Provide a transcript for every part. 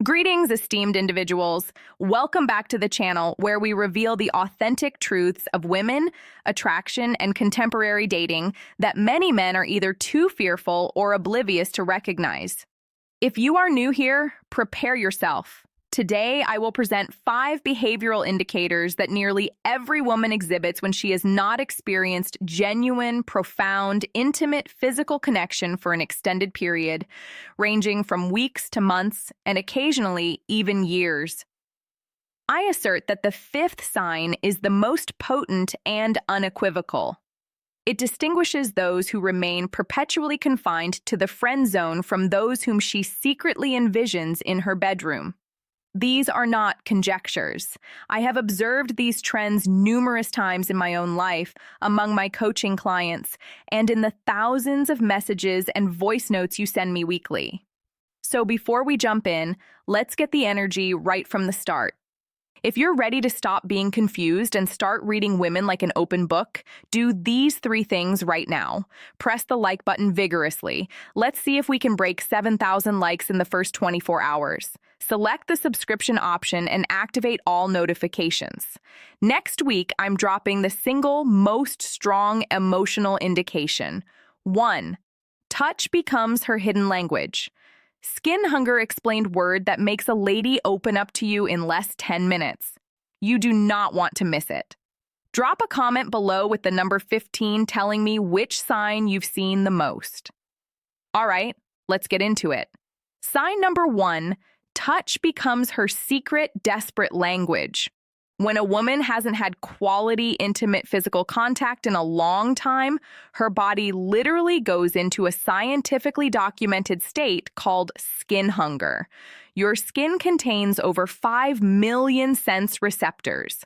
Greetings, esteemed individuals. Welcome back to the channel where we reveal the authentic truths of women, attraction, and contemporary dating that many men are either too fearful or oblivious to recognize. If you are new here, prepare yourself. Today, I will present 5 behavioral indicators that nearly every woman exhibits when she has not experienced genuine, profound, intimate physical connection for an extended period, ranging from weeks to months and occasionally even years. I assert that the 5th sign is the most potent and unequivocal. It distinguishes those who remain perpetually confined to the friend zone from those whom she secretly envisions in her bedroom. These are not conjectures. I have observed these trends numerous times in my own life, among my coaching clients, and in the thousands of messages and voice notes you send me weekly. So before we jump in, let's get the energy right from the start. If you're ready to stop being confused and start reading women like an open book, do these 3 things right now. Press the like button vigorously. Let's see if we can break 7,000 likes in the first 24 hours. Select the subscription option and activate all notifications. Next week, I'm dropping the single most strong emotional indication. 1. Touch becomes her hidden language. Skin hunger explained word that makes a lady open up to you in less 10 minutes. You do not want to miss it. Drop a comment below with the number 15 telling me which sign you've seen the most. All right, let's get into it. Sign number 1, touch becomes her secret, desperate language. When a woman hasn't had quality, intimate physical contact in a long time, her body literally goes into a scientifically documented state called skin hunger. Your skin contains over 5 million sense receptors.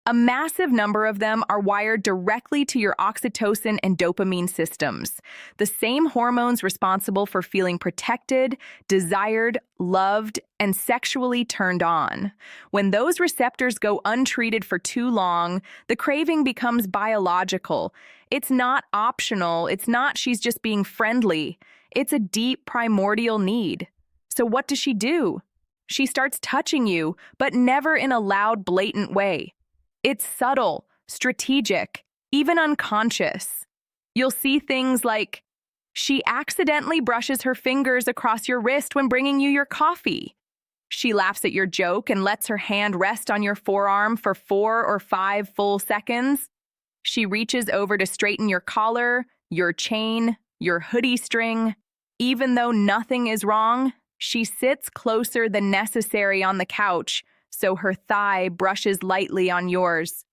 A massive number of them are wired directly to your oxytocin and dopamine systems, the same hormones responsible for feeling protected, desired, loved, and sexually turned on. When those receptors go untreated for too long, the craving becomes biological. It's not optional. It's not she's just being friendly. It's a deep primordial need. So what does she do? She starts touching you, but never in a loud, blatant way. It's subtle, strategic, even unconscious. You'll see things like, she accidentally brushes her fingers across your wrist when bringing you your coffee. She laughs at your joke and lets her hand rest on your forearm for 4 or 5 full seconds. She reaches over to straighten your collar, your chain, your hoodie string. Even though nothing is wrong, she sits closer than necessary on the couch, so her thigh brushes lightly on yours.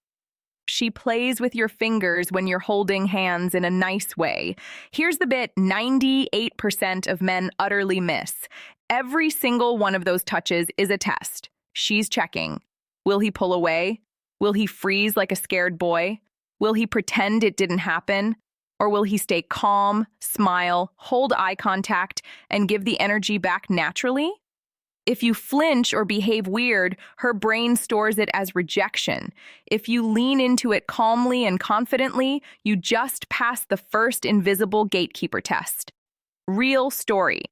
She plays with your fingers when you're holding hands in a nice way. Here's the bit 98% of men utterly miss. Every single one of those touches is a test. She's checking. Will he pull away? Will he freeze like a scared boy? Will he pretend it didn't happen? Or will he stay calm, smile, hold eye contact, and give the energy back naturally? If you flinch or behave weird, her brain stores it as rejection. If you lean into it calmly and confidently, you just pass the first invisible gatekeeper test. Real story.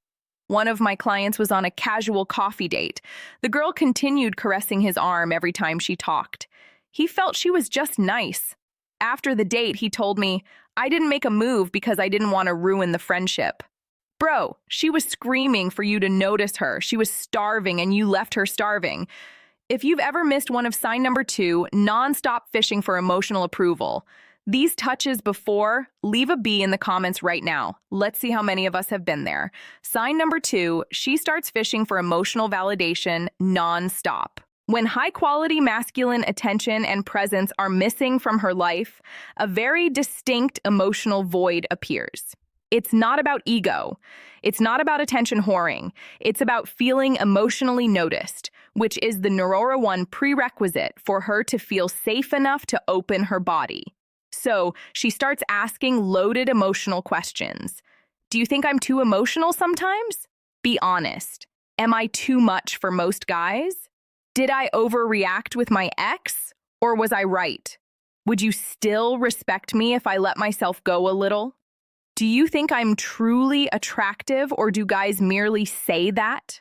One of my clients was on a casual coffee date. The girl continued caressing his arm every time she talked. He felt she was just nice. After the date, he told me, "I didn't make a move because I didn't want to ruin the friendship." Bro, she was screaming for you to notice her. She was starving and you left her starving. If you've ever missed one of sign number 2, nonstop fishing for emotional approval. These touches before, leave a B in the comments right now. Let's see how many of us have been there. Sign number 2, she starts fishing for emotional validation nonstop. When high-quality masculine attention and presence are missing from her life, a very distinct emotional void appears. It's not about ego. It's not about attention whoring. It's about feeling emotionally noticed, which is the Neurora 1 prerequisite for her to feel safe enough to open her body. So she starts asking loaded emotional questions. Do you think I'm too emotional sometimes? Be honest. Am I too much for most guys? Did I overreact with my ex? Or was I right? Would you still respect me if I let myself go a little? Do you think I'm truly attractive, or do guys merely say that?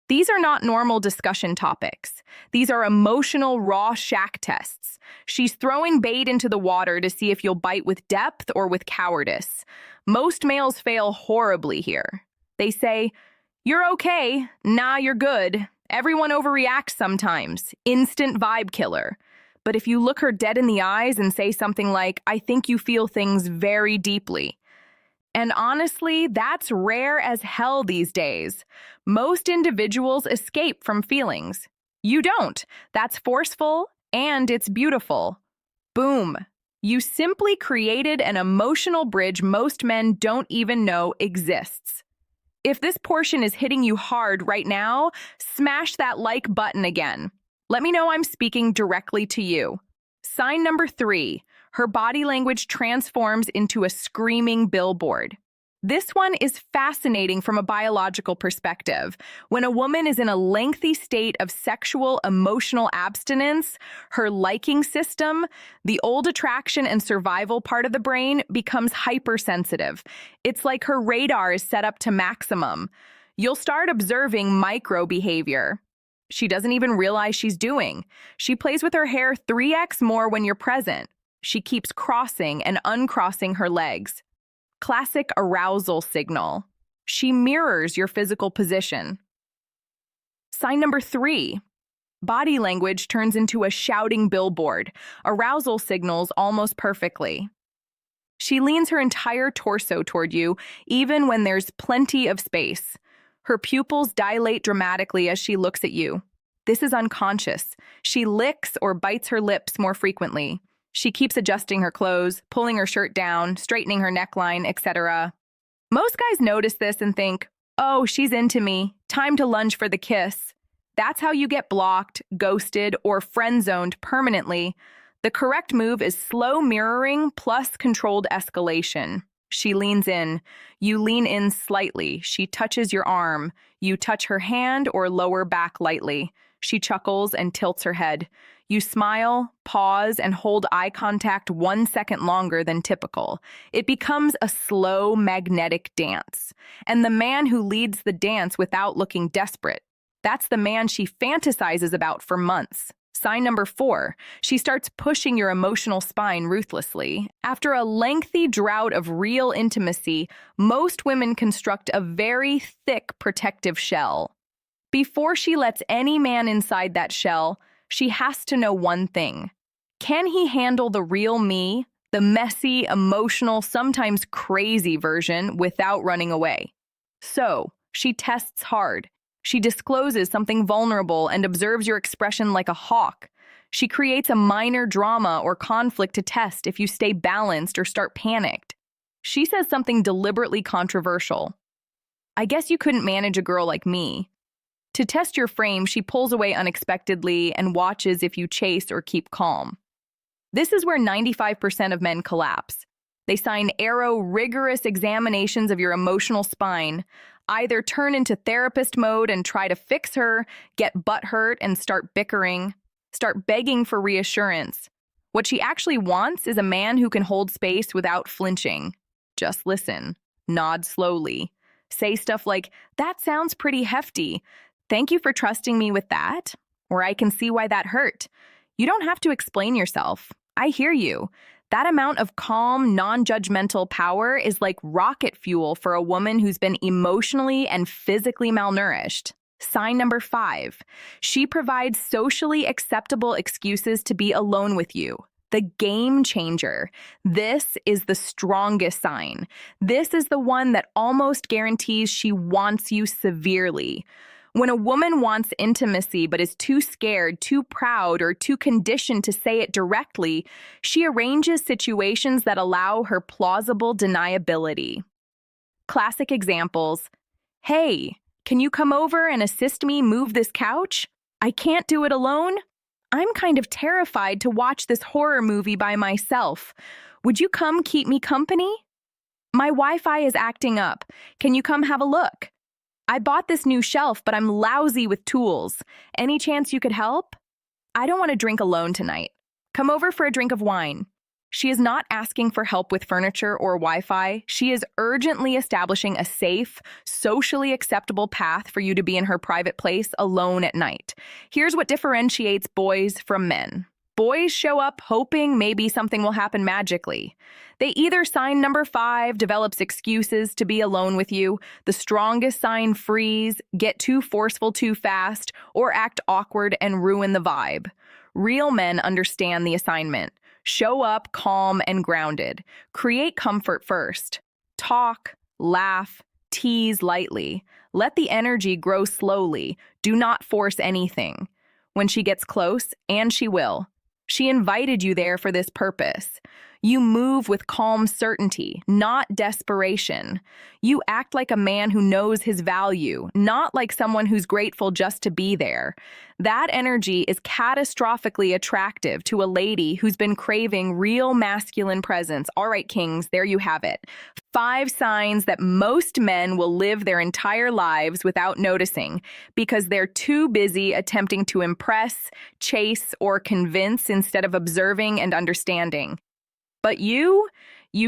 These are not normal discussion topics. These are emotional, raw shack tests. She's throwing bait into the water to see if you'll bite with depth or with cowardice. Most males fail horribly here. They say, "You're okay. Nah, you're good. Everyone overreacts sometimes. Instant vibe killer." But if you look her dead in the eyes and say something like, "I think you feel things very deeply." And honestly, that's rare as hell these days. Most individuals escape from feelings. You don't. That's forceful and it's beautiful. Boom. You simply created an emotional bridge most men don't even know exists. If this portion is hitting you hard right now, smash that like button again. Let me know I'm speaking directly to you. Sign number 3, her body language transforms into a screaming billboard. This one is fascinating from a biological perspective. When a woman is in a lengthy state of sexual emotional abstinence, her liking system, the old attraction and survival part of the brain, becomes hypersensitive. It's like her radar is set up to maximum. You'll start observing micro behavior she doesn't even realize she's doing. She plays with her hair 3x more when you're present. She keeps crossing and uncrossing her legs. Classic arousal signal. She mirrors your physical position. Sign number 3. Body language turns into a shouting billboard. Arousal signals almost perfectly. She leans her entire torso toward you, even when there's plenty of space. Her pupils dilate dramatically as she looks at you. This is unconscious. She licks or bites her lips more frequently. She keeps adjusting her clothes, pulling her shirt down, straightening her neckline, etc. Most guys notice this and think, "Oh, she's into me. Time to lunge for the kiss." That's how you get blocked, ghosted, or friend-zoned permanently. The correct move is slow mirroring plus controlled escalation. She leans in. You lean in slightly. She touches your arm. You touch her hand or lower back lightly. She chuckles and tilts her head. You smile, pause, and hold eye contact 1 second longer than typical. It becomes a slow, magnetic dance. And the man who leads the dance without looking desperate, that's the man she fantasizes about for months. Sign number 4, she starts pushing your emotional spine ruthlessly. After a lengthy drought of real intimacy, most women construct a very thick protective shell. Before she lets any man inside that shell, she has to know one thing. Can he handle the real me, the messy, emotional, sometimes crazy version without running away? So, she tests hard. She discloses something vulnerable and observes your expression like a hawk. She creates a minor drama or conflict to test if you stay balanced or start panicked. She says something deliberately controversial. "I guess you couldn't manage a girl like me." To test your frame, she pulls away unexpectedly and watches if you chase or keep calm. This is where 95% of men collapse. They sign rigorous examinations of your emotional spine, either turn into therapist mode and try to fix her, get butthurt and start bickering, start begging for reassurance. What she actually wants is a man who can hold space without flinching. Just listen, nod slowly, say stuff like, "That sounds pretty hefty. Thank you for trusting me with that," or "I can see why that hurt." You don't have to explain yourself. I hear you. That amount of calm, non-judgmental power is like rocket fuel for a woman who's been emotionally and physically malnourished. Sign number 5. She provides socially acceptable excuses to be alone with you. The game changer. This is the strongest sign. This is the one that almost guarantees she wants you severely. When a woman wants intimacy but is too scared, too proud, or too conditioned to say it directly, she arranges situations that allow her plausible deniability. Classic examples. "Hey, can you come over and assist me move this couch? I can't do it alone. I'm kind of terrified to watch this horror movie by myself. Would you come keep me company? My Wi-Fi is acting up. Can you come have a look? I bought this new shelf, but I'm lousy with tools. Any chance you could help? I don't want to drink alone tonight. Come over for a drink of wine. She is not asking for help with furniture or Wi-Fi. She is urgently establishing a safe, socially acceptable path for you to be in her private place alone at night. Here's what differentiates boys from men. Boys show up hoping maybe something will happen magically. They either sign number 5, develops excuses to be alone with you, the strongest sign freeze, get too forceful too fast, or act awkward and ruin the vibe. Real men understand the assignment. Show up calm and grounded. Create comfort first. Talk, laugh, tease lightly. Let the energy grow slowly. Do not force anything. When she gets close, and she will, she invited you there for this purpose. You move with calm certainty, not desperation. You act like a man who knows his value, not like someone who's grateful just to be there. That energy is catastrophically attractive to a lady who's been craving real masculine presence. All right, kings, there you have it. 5 signs that most men will live their entire lives without noticing because they're too busy attempting to impress, chase, or convince instead of observing and understanding. But you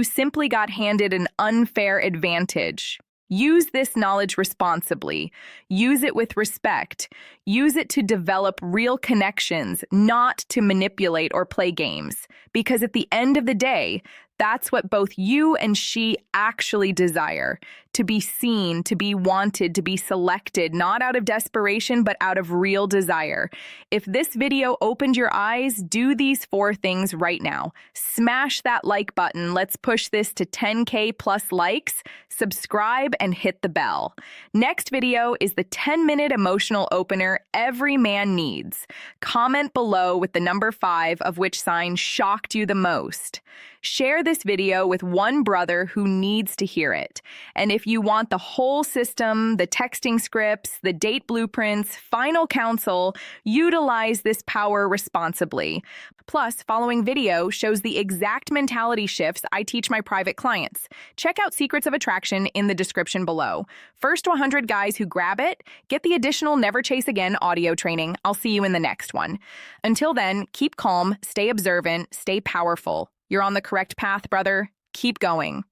simply got handed an unfair advantage. Use this knowledge responsibly. Use it with respect. Use it to develop real connections, not to manipulate or play games. Because at the end of the day, that's what both you and she actually desire. To be seen, to be wanted, to be selected, not out of desperation, but out of real desire. If this video opened your eyes, do these 4 things right now. Smash that like button. Let's push this to 10K plus likes. Subscribe and hit the bell. Next video is the 10-minute emotional opener every man needs. Comment below with the number 5 of which sign shocked you the most. Share this video with one brother who needs to hear it. And if you want the whole system, the texting scripts, the date blueprints, final counsel, utilize this power responsibly. Plus, following video shows the exact mentality shifts I teach my private clients. Check out Secrets of Attraction in the description below. First 100 guys who grab it, get the additional Never Chase Again audio training. I'll see you in the next one. Until then, keep calm, stay observant, stay powerful. You're on the correct path, brother. Keep going.